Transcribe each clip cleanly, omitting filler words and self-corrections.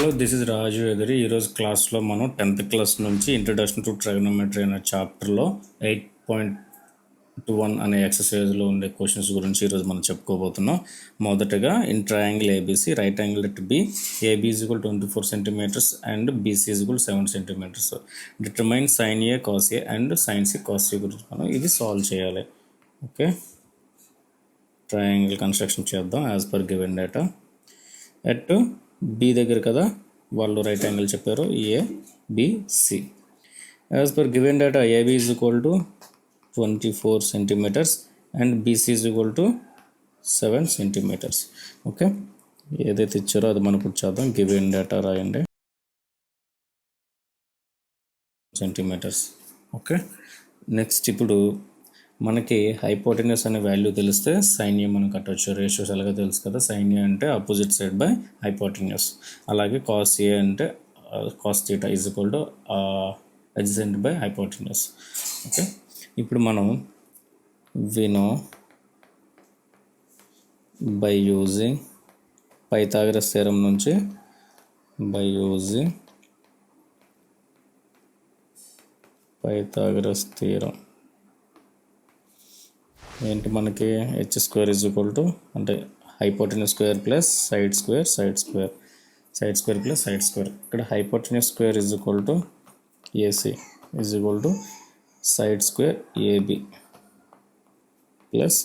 Hello, this is రాజు ఎదురి. ఈరోజు క్లాస్లో మనం 10th క్లాస్ నుంచి ఇంట్రడక్షన్ టు ట్రిగోనోమెట్రీ అనే చాప్టర్లో 8.21 అనే ఎక్సర్సైజ్లో ఉండే క్వశ్చన్స్ గురించి ఈరోజు మనం చెప్పుకోబోతున్నాం. మొదటగా in triangle ABC right angle at B, AB is equal 24 centimetres and BC is equal 7 centimetres. Determine sine A cos A and sine C cos C గురించి మనం ఇది సాల్వ్ చేయాలి. ఓకే, ట్రయాంగిల్ కన్స్ట్రక్షన్ చేద్దాం as per given data. At B దగ్గర కదా వాళ్ళు right angle చెప్పారు, ABC. As per given data AB is equal to 24 centimetres and BC is equal to 7 centimetres. Okay, ఏదైతే ఇచ్చారో అది మనం ఇప్పుడు చేద్దాం. గివెన్ డేటా రాయండి, సెంటీమీటర్స్. ఓకే, నెక్స్ట్ ఇప్పుడు మనకి హైపోటెన్యూస్ అనే వాల్యూ తెలిస్తే సైన్ ఏ మనం కట్టవచ్చు. రేషియోస్ ఎలాగో తెలుసు కదా. సైన్ ఏ అంటే ఆపోజిట్ సైడ్ బై హైపోటెన్యూస్. అలాగే కాస్ ఏ అంటే cos theta is equal to adjacent by hypotenuse. Okay, ఇప్పుడు మనం we know by using Pythagoras theorem నుంచి పైథాగరస్ థియరం ఏంటి మనకి H square is equal to అంటే hypotenuse square plus side square plus side square. ఇక్కడ hypotenuse square is equal to AC is equal to side square AB plus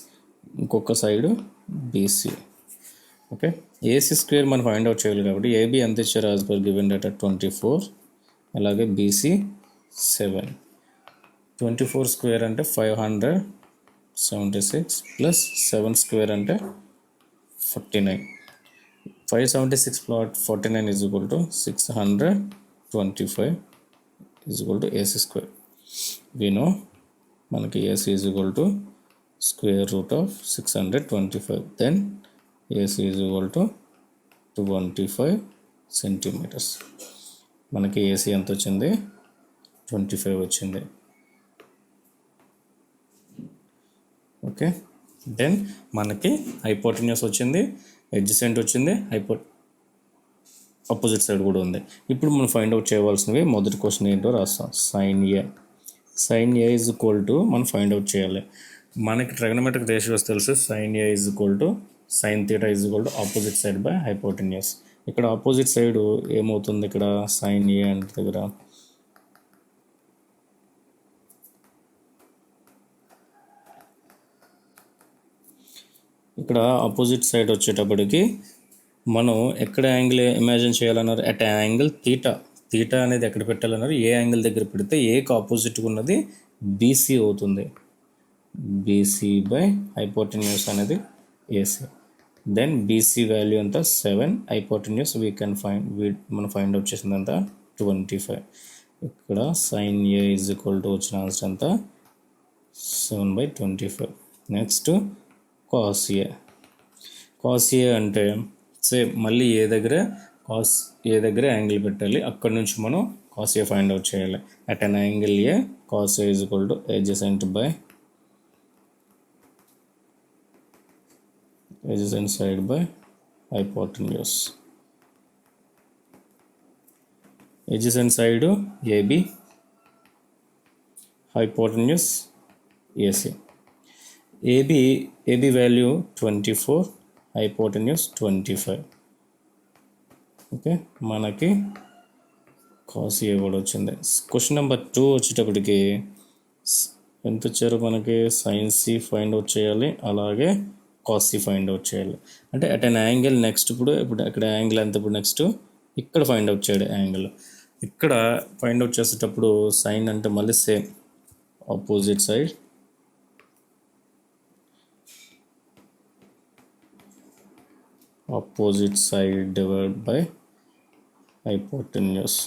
ఇంకొక side BC. Okay, AC square మనం find out చేయాలి కాబట్టి AB ఎంత ఇచ్చారు as per given data 24, అలాగే BC 7. 24 square అంటే 576 plus 7 square అంటే 49. 576 plus 49 is equal to 625 is equal to AC square. We know మనకి AC is equal to square root of 625. Then AC is equal to 25 centimetres. మనకి AC ఎంత వచ్చింది? 25 వచ్చింది. Okay, then మనకి hypotenuse వచ్చింది, adjacent వచ్చింది, ఆపోజిట్ సైడ్ కూడా ఉంది. ఇప్పుడు మనం ఫైండ్ అవుట్ చేయవలసినవి మొదటి క్వశ్చన్ ఏంటో రాస్తాం. Sine A is equal to మనం ఫైండ్ అవుట్ చేయాలి. మనకి ట్రిగోనోమెట్రిక్ రేషియోస్ తెలుసు. Sine A is equal to sine theta is equal to opposite side by hypotenuse. ఇక్కడ ఆపోజిట్ సైడ్ ఏమవుతుంది? ఇక్కడ సైన్ ఏ అంటే దగ్గర ఇక్కడ ఆపోజిట్ సైడ్ వచ్చేటప్పటికి మనం ఎక్కడ యాంగిల్ ఇమాజిన్ చేయాలన్నారు? అట్ యాంగిల్ థీటా అనేది ఎక్కడ పెట్టాలన్నారు? ఏ యాంగిల్ దగ్గర పెడితే ఏకి ఆపోజిట్గా ఉన్నది బీసీ అవుతుంది. బీసీ బై హైపోటెన్యూస్ అనేది ఏసీ. దెన్ బీసీ వాల్యూ అంతా 7, హైపోటెన్యూస్ మనం ఫైండ్ అవుట్ చేసిందంతా 25. ఇక్కడ sine A is equal to వచ్చిన ఆన్సర్ అంతా 7/25. నెక్స్ట్ కాస్ ఏ అంటే సేమ్ మళ్ళీ ఏ దగ్గర యాంగిల్ పెట్టాలి. అక్కడ నుంచి మనం కాస్ ఏ ఫైండ్ అవుట్ చేయాలి. At an angle A cos A is equal to adjacent side by hypotenuse. Adjacent side AB, hypotenuse AC. AB value 24, hypotenuse 25. Okay, మనకి cos A కూడా వచ్చింది. క్వశ్చన్ నెంబర్ 2 వచ్చేటప్పటికి ఎంత వచ్చారు మనకి? సైన్ సి ఫైండ్ అవుట్ చేయాలి, అలాగే కాస్ సి ఫైండ్ అవుట్ చేయాలి. అంటే అట్ అన్ యాంగిల్ నెక్స్ట్ ఇప్పుడు అక్కడ యాంగిల్ ఎంత? ఇప్పుడు నెక్స్ట్ ఇక్కడ ఫైండ్ అవుట్ చేయాలి యాంగిల్. ఇక్కడ ఫైండ్ అవుట్ చేసేటప్పుడు సైన్ అంటే మళ్ళీ same opposite side divide by hypotenuse.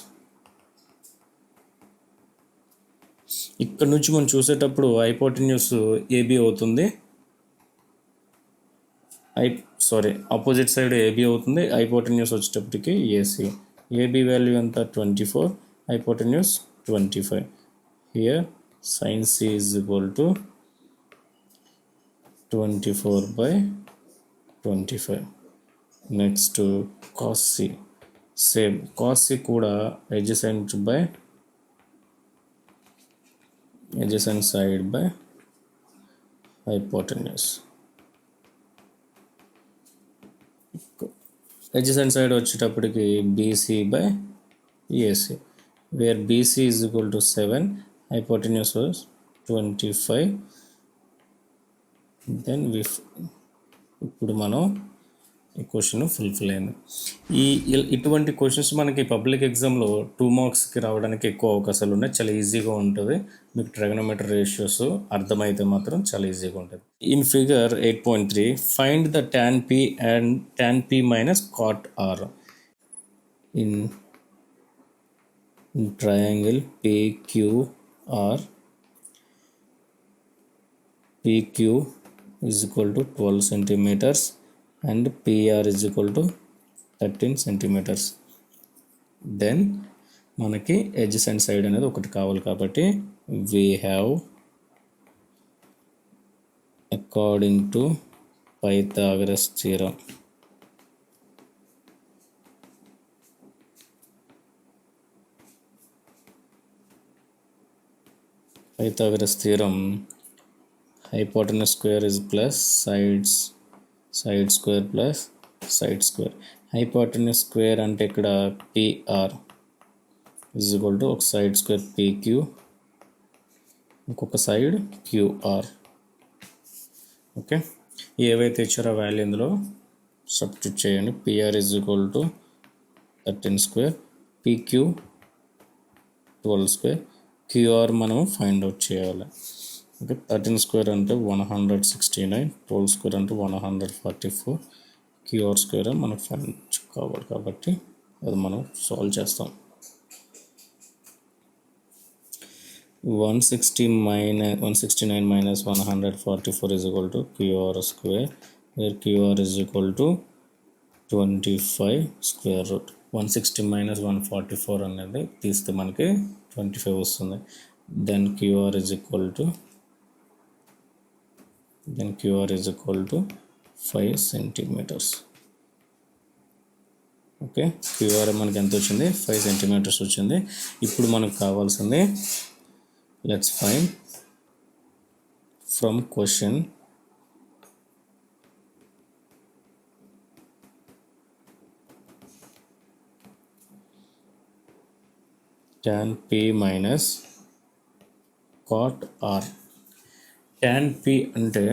ఇక్కడ నుంచి మనం చూసేటప్పుడు హైపోటెన్యూస్ ఏబి అవుతుంది, ఆపోజిట్ సైడ్ ఏబి అవుతుంది. హైపోటెన్యూస్ వచ్చేటప్పటికి ఏసీ. ఏబి వాల్యూ ఎంత? 24, hypotenuse 25. Here sine C is equal to 24/25. Next cos C. Same cos C కూడా adjacent side by hypotenuse. adjacent side వచ్చేటప్పటికి BC by AC, where BC is equal to 7, hypotenuse was 25. Then ఇప్పుడు మనం ఈ question fulfil అయింది. ఇటువంటి questions మనకి public ఎగ్జామ్లో 2 మార్క్స్కి రావడానికి ఎక్కువ అవకాశాలు ఉన్నాయి. చాలా ఈజీగా ఉంటుంది. మీకు ట్రిగనోమెట్రీ రేషియోస్ అర్థమైతే మాత్రం చాలా ఈజీగా ఉంటుంది. In figure 8.3 find the tan p and tan p minus cot r in triangle PQR. PQ is equal to 12 centimeters and PR is equal to 13 centimeters. Then మనకి adjacent side అనేది ఒకటి కావాలి కాబట్టి we have according to Pythagoras theorem hypotenuse square is plus side square plus side square. hypotenuse square అంటే ఇక్కడ PR is equal to ఒక side square PQ, ఇంకొక side QR. Okay, ఏవైతే ఇచ్చారో వాల్యూ ఇందులో సబ్స్టిట్యూట్ చేయండి. PR is equal to 13 square, PQ 12 square, QR మనం find out చేయాలి. ఓకే, 13 స్క్వేర్ అంటే 169, 12 స్క్వేర్ అంటే 144, QR స్క్వేర్ మనకు ఫైండ్ కావాలి కాబట్టి అది మనం సాల్వ్ చేస్తాం. 169 minus 144 is equal to QR square, where QR is equal to 25 square root. 160 minus 144 అనేది తీస్తే మనకి 25 వస్తుంది. Then QR is equal to 5 centimeters. Okay, QR మనకి ఎంత వచ్చింది? 5 centimeters వచ్చింది. ఇప్పుడు మనకు కావాల్సింది, let's find from question tan p minus cot r. tan p అంటే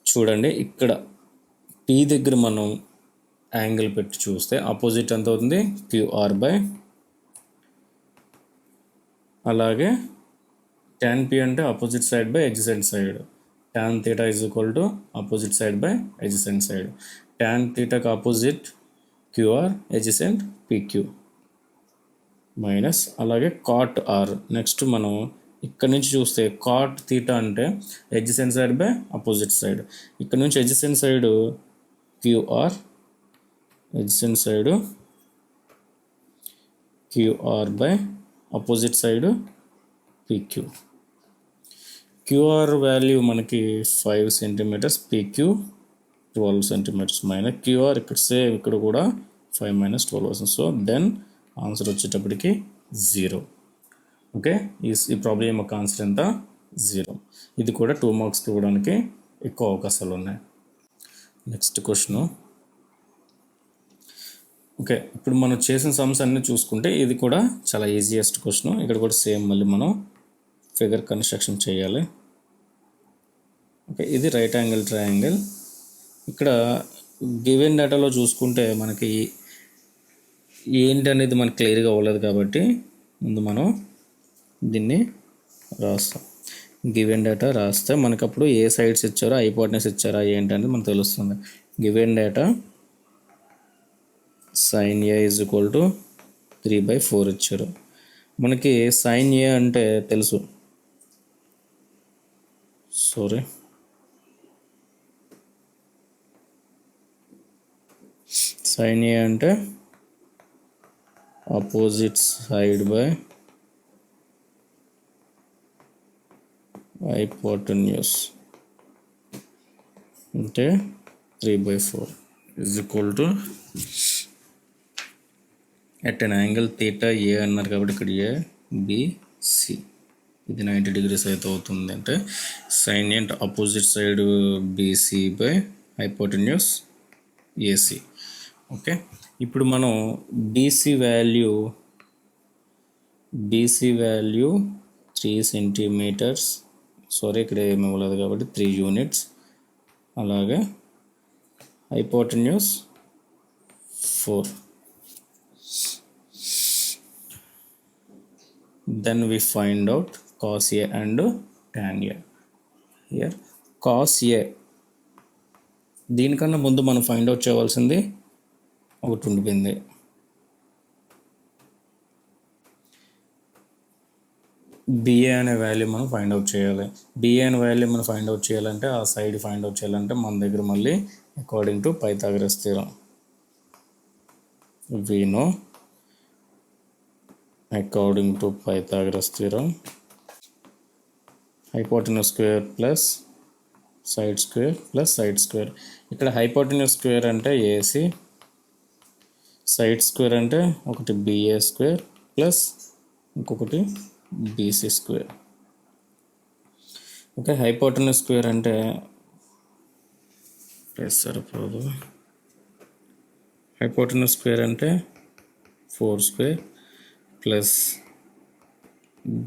చూడండి, ఇక్కడ p దగ్గర మనం యాంగిల్ పెట్టి చూస్తే ఆపోజిట్ ఎంత అవుతుంది? QR బై, అలాగే tan p అంటే opposite side by adjacent side. tan theta is equal to opposite side by adjacent side. tan theta కి opposite QR, adjacent PQ minus, అలాగే cot r. నెక్స్ట్ మనం ఇక్కడ నుంచి చూస్తే cot theta అంటే adjacent side by opposite side. ఇక్కడ నుంచి adjacent side QR, adjacent side QR by opposite side PQ. QR value మనకి 5 centimeters, PQ 12 centimeters minus QR ఇక్కడ సేమ్, ఇక్కడ కూడా 5 minus 12 వస్తుంది. సో దెన్ ఆన్సర్ వచ్చేటప్పటికి 0. ఓకే, ఈ ప్రాబ్లం యొక్క ఆన్సర్ ఎంత? 0. ఇది కూడా 2 మార్క్స్కి ఇవ్వడానికి ఎక్కువ అవకాశాలు ఉన్నాయి. Next question. ఓకే, ఇప్పుడు మనం చేసిన సమ్స్ అన్నీ చూసుకుంటే ఇది కూడా చాలా ఈజియెస్ట్ క్వశ్చన్. ఇక్కడ కూడా సేమ్ మళ్ళీ మనం ఫిగర్ కన్స్ట్రక్షన్ చేయాలి. ఓకే, ఇది రైట్ యాంగిల్ ట్రయాంగిల్. ఇక్కడ గివెన్ డేటాలో చూసుకుంటే మనకి ఏంటి అనేది మనకు క్లియర్గా అవ్వలేదు కాబట్టి ముందు మనం దీన్ని రాస్తాం. గివెన్ డేటా రాస్తే మనకు అప్పుడు ఏ సైడ్స్ ఇచ్చారో, హైపోటెన్యూస్ ఇచ్చారా ఏంటి అనేది మనకు తెలుస్తుంది. Given data sin A is equal to 3/4 ఇచ్చారు. మనకి sin A అంటే తెలుసు, sin A అంటే ఆపోజిట్ సైడ్ బై హైపోటెన్యూస్ అంటే 3/4. Is equal to at an angle theta A అన్నారు కాబట్టి ఇక్కడ ఏ బిసి ఇది 90 degrees అయితే అవుతుంది అంటే సైన్ అంటే opposite side BC by hypotenuse AC. Okay, ఇప్పుడు మనం బీసీ వాల్యూ 3 సెంటీమీటర్స్, సారీ ఇక్కడ ఏమి ఇవ్వలేదు కాబట్టి 3 యూనిట్స్, అలాగే hypotenuse 4. Then we find out cos A and tan A. Here cos A, దీనికన్నా ముందు మనం ఫైండ్ అవుట్ చేయవలసింది ఒకటి ఉండిపోయింది. బిఏ అనే వాల్యూ మనం ఫైండ్ అవుట్ చేయాలి. బిఏ అనే వాల్యూ మనం ఫైండ్ అవుట్ చేయాలంటే ఆ సైడ్ ఫైండ్ అవుట్ చేయాలంటే మన దగ్గర మళ్ళీ according to Pythagoras theorem we know according to Pythagoras theorem hypotenuse square plus side square plus side square. ఇక్కడ hypotenuse square అంటే ఏసీ, సైడ్ స్క్వేర్ అంటే ఒకటి బిఏ స్క్వేర్ ప్లస్ ఇంకొకటి BC square. Okay, hypotenuse square అంటే సరిపోదు. Hypotenuse square అంటే 4 square plus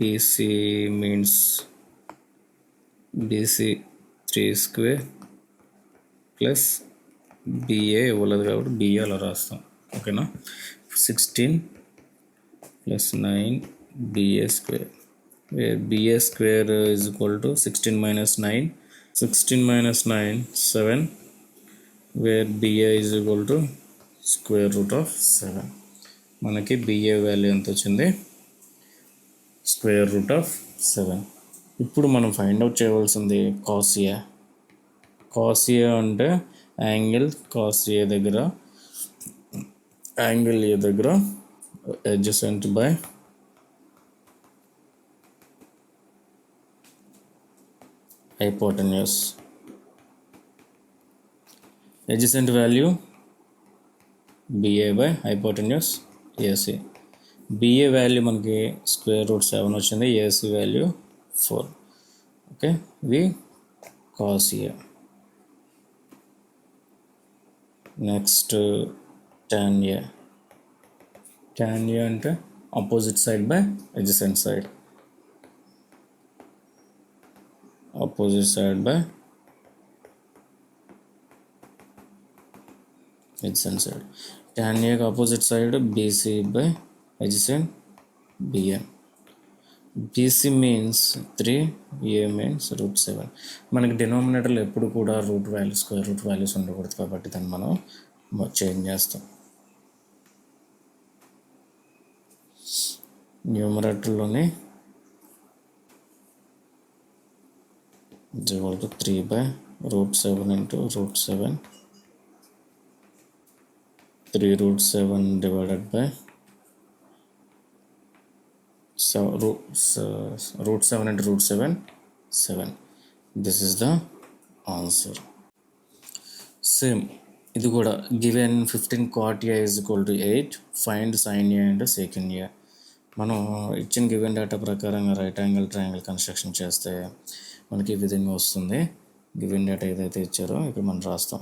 BC means BC 3 square plus BA ఇవ్వలేదు కాబట్టి బిఏ అలా రాస్తాం. ఓకేనా, 16 plus 9 BA square, BA square is equal to 16 minus 9, 16 minus 9 7, where BA is equal to square root of 7. మనకి BA value ఎంత వచ్చింది? Square root of 7. ఇప్పుడు మనం ఫైండ్ అవుట్ చేయవలసింది కాస్ ఏ. కాస్ ఏ అంటే యాంగిల్ కాస్ ఏ దగ్గర, angle A దగ్గర adjacent by hypotenuse. Adjacent value BA by hypotenuse AC. BA value మనకి స్క్వేర్ రూట్ 7 వచ్చింది, AC వాల్యూ 4. ఓకే, ఇది cos A. Next tan A. tan A అంటే opposite side by adjacent side, opposite side by adjacent side. tan A opposite side BC by adjacent BM. BC means 3, A means root 7. మనకి డినామినేటర్లో ఎప్పుడు కూడా root values square root values ఉండకూడదు కాబట్టి దాన్ని మనం change చేస్తాం. న్యూమరేటర్లోని 3 by root 7 into root 7, 3 root 7 divided by root 7 into root 7, 7. This is the answer. Same, ఇది కూడా given 15 cot A is equal to 8, find sin A and secant A. మనం ఇచ్చిన given data ప్రకారంగా రైట్ యాంగిల్ ట్రయాంగిల్ కన్స్ట్రక్షన్ చేస్తే మనకి ఈ విధంగా వస్తుంది. గివెన్ డేటా ఏదైతే ఇచ్చారో ఇక్కడ మనం రాస్తాం.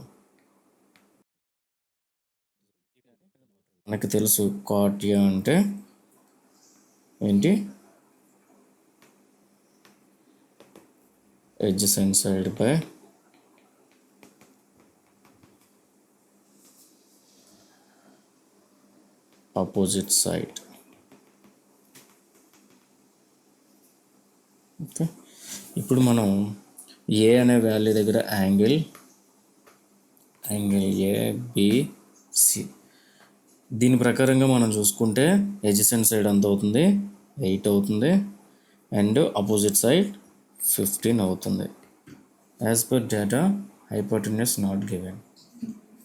మనకి తెలుసు కాట్ ఏ అంటే ఏంటి, adjacent side by opposite side. Okay, ఇప్పుడు మనం ఏ అనే వాల్యూ దగ్గర యాంగిల్ ఏబిసి, దీని ప్రకారంగా మనం చూసుకుంటే అడ్జసెంట్ సైడ్ ఎంత అవుతుంది? 8 అవుతుంది అండ్ ఆపోజిట్ సైడ్ 15 అవుతుంది. As per data hypotenuse not given.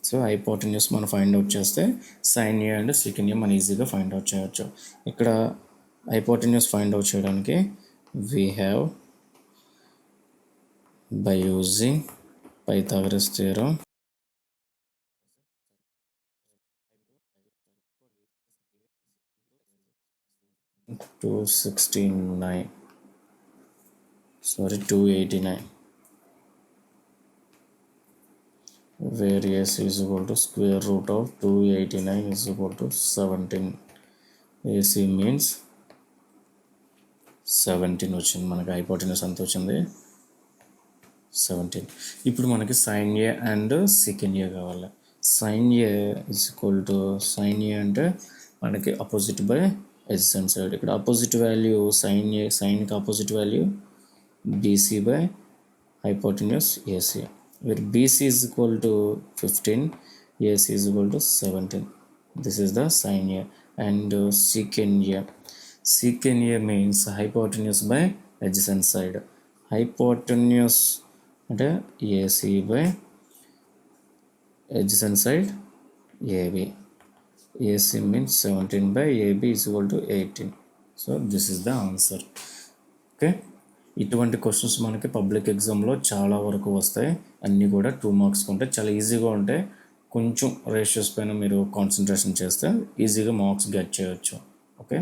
So hypotenuse మనం ఫైండ్ అవుట్ చేస్తే సైన్ ఏ అండ్ సెకండ్ ఏ మనం ఈజీగా ఫైండ్ అవుట్ చేయవచ్చు. ఇక్కడ హైపోటెన్యూస్ ఫైండ్ అవుట్ చేయడానికి we have by using Pythagoras theorem 269, sorry 289, where AC is equal to square root of 289 is equal to 17. AC means 17 వచ్చింది మనకి. Hypotenuse ఎంత వచ్చింది 17. ఇప్పుడు మనకి sine A and second A కావాలి. Sine A is equal to, sine A అంటే మనకి opposite by adjacent side. ఇక్కడ అపోజిట్ వాల్యూ సైన్ ఏ, సైన్కి opposite value BC by hypotenuse AC, where BC is equal to 15, AC is equal to 17. This is the sin A. And secant A. Secant A means hypotenuse by adjacent side. Hypotenuse అంటే AC by adjacent side AB. AC means 17 by AB is equal to 18. So this is the answer. Okay. ఇటువంటి questions మనకి public ఎగ్జామ్లో చాలా వరకు వస్తాయి. అన్నీ కూడా 2 marks ఉంటాయి. చాలా ఈజీగా ఉంటాయి. కొంచెం రేషియోస్ పైన మీరు కాన్సన్ట్రేషన్ చేస్తే ఈజీగా మార్క్స్ గెట్ చేయొచ్చు. ఓకే.